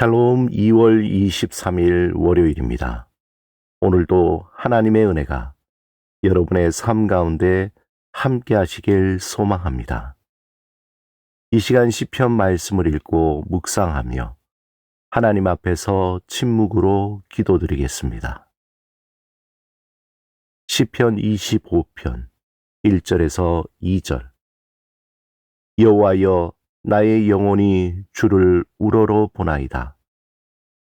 샬롬 2월 23일 월요일입니다. 오늘도 하나님의 은혜가 여러분의 삶 가운데 함께 하시길 소망합니다. 이 시간 시편 말씀을 읽고 묵상하며 하나님 앞에서 침묵으로 기도드리겠습니다. 시편 25편 1절에서 2절. 여호와여, 나의 영혼이 주를 우러러 보나이다.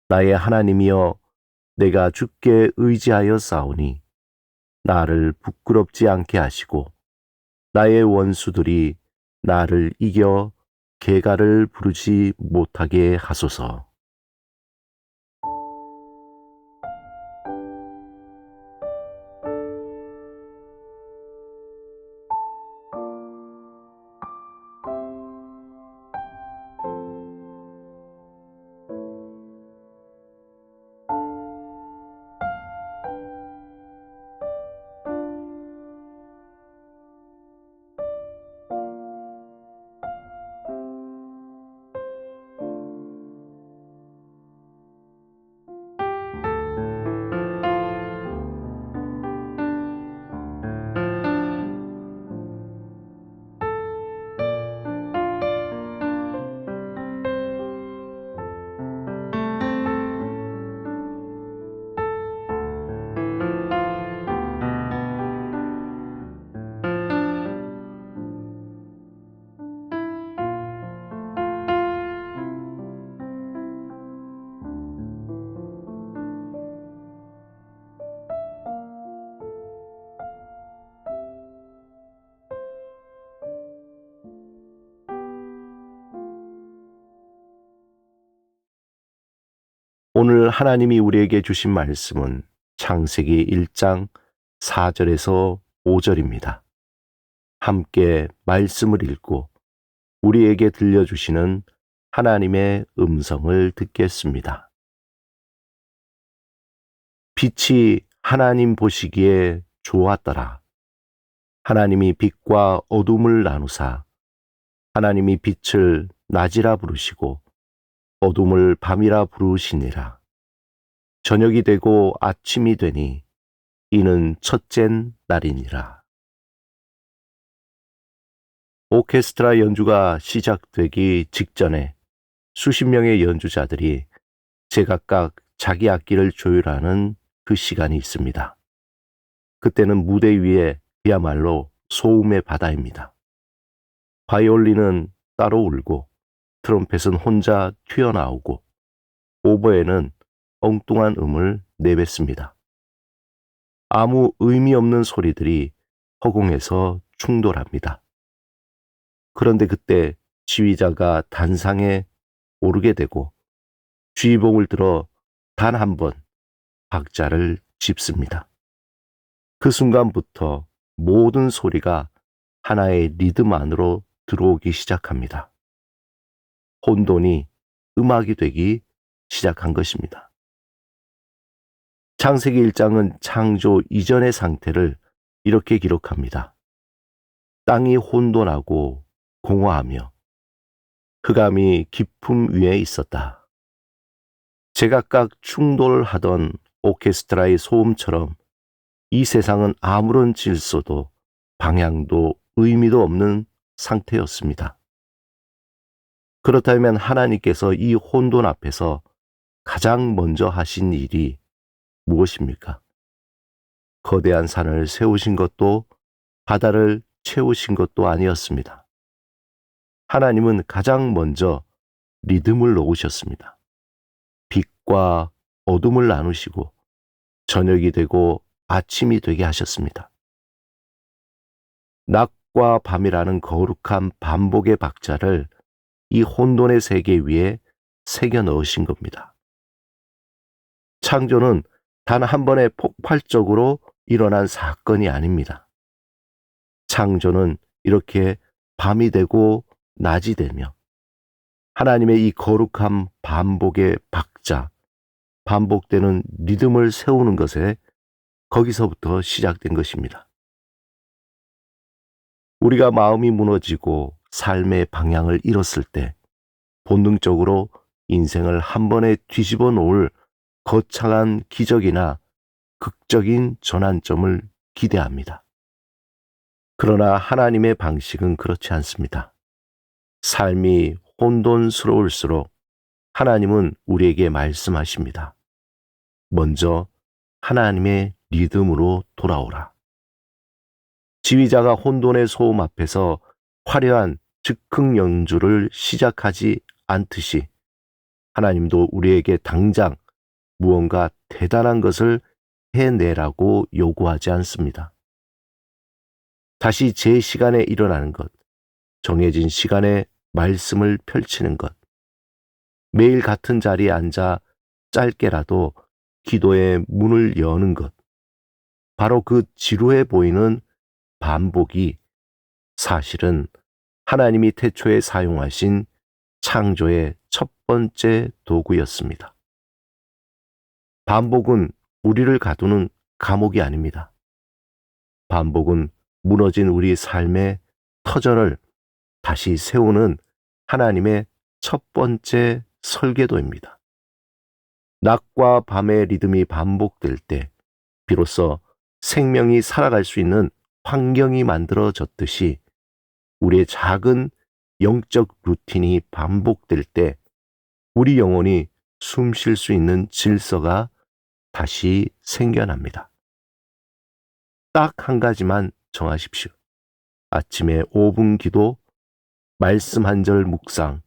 나의 하나님이여, 내가 주께 의지하여 싸우니 나를 부끄럽지 않게 하시고 나의 원수들이 나를 이겨 개가를 부르지 못하게 하소서. 오늘 하나님이 우리에게 주신 말씀은 창세기 1장 4절에서 5절입니다. 함께 말씀을 읽고 우리에게 들려주시는 하나님의 음성을 듣겠습니다. 빛이 하나님 보시기에 좋았더라. 하나님이 빛과 어둠을 나누사 하나님이 빛을 낮이라 부르시고 어둠을 밤이라 부르시니라. 저녁이 되고 아침이 되니 이는 첫째 날이니라. 오케스트라 연주가 시작되기 직전에 수십 명의 연주자들이 제각각 자기 악기를 조율하는 그 시간이 있습니다. 그때는 무대 위에 그야말로 소음의 바다입니다. 바이올린은 따로 울고 트럼펫은 혼자 튀어나오고 오보에는 엉뚱한 음을 내뱉습니다. 아무 의미 없는 소리들이 허공에서 충돌합니다. 그런데 그때 지휘자가 단상에 오르게 되고 주의봉을 들어 단 한 번 박자를 짚습니다. 그 순간부터 모든 소리가 하나의 리듬 안으로 들어오기 시작합니다. 혼돈이 음악이 되기 시작한 것입니다. 창세기 1장은 창조 이전의 상태를 이렇게 기록합니다. 땅이 혼돈하고 공허하며 흑암이 깊음 위에 있었다. 제각각 충돌하던 오케스트라의 소음처럼 이 세상은 아무런 질서도 방향도 의미도 없는 상태였습니다. 그렇다면 하나님께서 이 혼돈 앞에서 가장 먼저 하신 일이 무엇입니까? 거대한 산을 세우신 것도 바다를 채우신 것도 아니었습니다. 하나님은 가장 먼저 리듬을 놓으셨습니다. 빛과 어둠을 나누시고 저녁이 되고 아침이 되게 하셨습니다. 낮과 밤이라는 거룩한 반복의 박자를 이 혼돈의 세계 위에 새겨 넣으신 겁니다. 창조는 단 한 번에 폭발적으로 일어난 사건이 아닙니다. 창조는 이렇게 밤이 되고 낮이 되며 하나님의 이 거룩한 반복의 박자, 반복되는 리듬을 세우는 것에 거기서부터 시작된 것입니다. 우리가 마음이 무너지고 삶의 방향을 잃었을 때 본능적으로 인생을 한 번에 뒤집어 놓을 거창한 기적이나 극적인 전환점을 기대합니다. 그러나 하나님의 방식은 그렇지 않습니다. 삶이 혼돈스러울수록 하나님은 우리에게 말씀하십니다. 먼저 하나님의 리듬으로 돌아오라. 지휘자가 혼돈의 소음 앞에서 화려한 즉흥 연주를 시작하지 않듯이 하나님도 우리에게 당장 무언가 대단한 것을 해내라고 요구하지 않습니다. 다시 제 시간에 일어나는 것, 정해진 시간에 말씀을 펼치는 것, 매일 같은 자리에 앉아 짧게라도 기도의 문을 여는 것, 바로 그 지루해 보이는 반복이 사실은 하나님이 태초에 사용하신 창조의 첫 번째 도구였습니다. 반복은 우리를 가두는 감옥이 아닙니다. 반복은 무너진 우리 삶의 터전을 다시 세우는 하나님의 첫 번째 설계도입니다. 낮과 밤의 리듬이 반복될 때 비로소 생명이 살아갈 수 있는 환경이 만들어졌듯이 우리의 작은 영적 루틴이 반복될 때 우리 영혼이 숨 쉴 수 있는 질서가 다시 생겨납니다. 딱 한 가지만 정하십시오. 아침에 5분 기도, 말씀 한 절 묵상,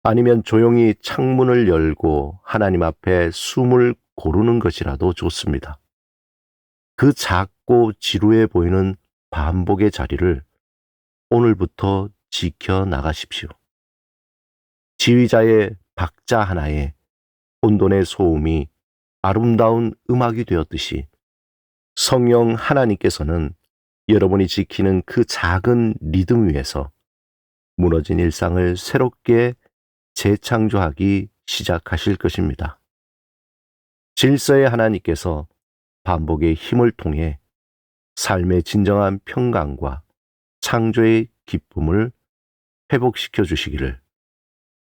아니면 조용히 창문을 열고 하나님 앞에 숨을 고르는 것이라도 좋습니다. 그 작고 지루해 보이는 반복의 자리를 오늘부터 지켜 나가십시오. 지휘자의 박자 하나에 혼돈의 소음이 아름다운 음악이 되었듯이 성령 하나님께서는 여러분이 지키는 그 작은 리듬 위에서 무너진 일상을 새롭게 재창조하기 시작하실 것입니다. 질서의 하나님께서 반복의 힘을 통해 삶의 진정한 평강과 창조의 기쁨을 회복시켜 주시기를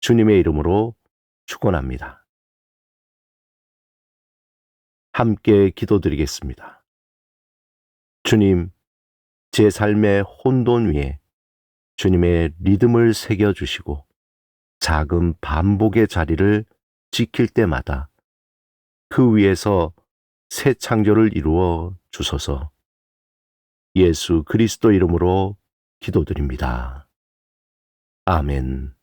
주님의 이름으로 축원합니다. 함께 기도드리겠습니다. 주님, 제 삶의 혼돈 위에 주님의 리듬을 새겨주시고 작은 반복의 자리를 지킬 때마다 그 위에서 새 창조를 이루어 주소서. 예수 그리스도 이름으로 기도드립니다. 아멘.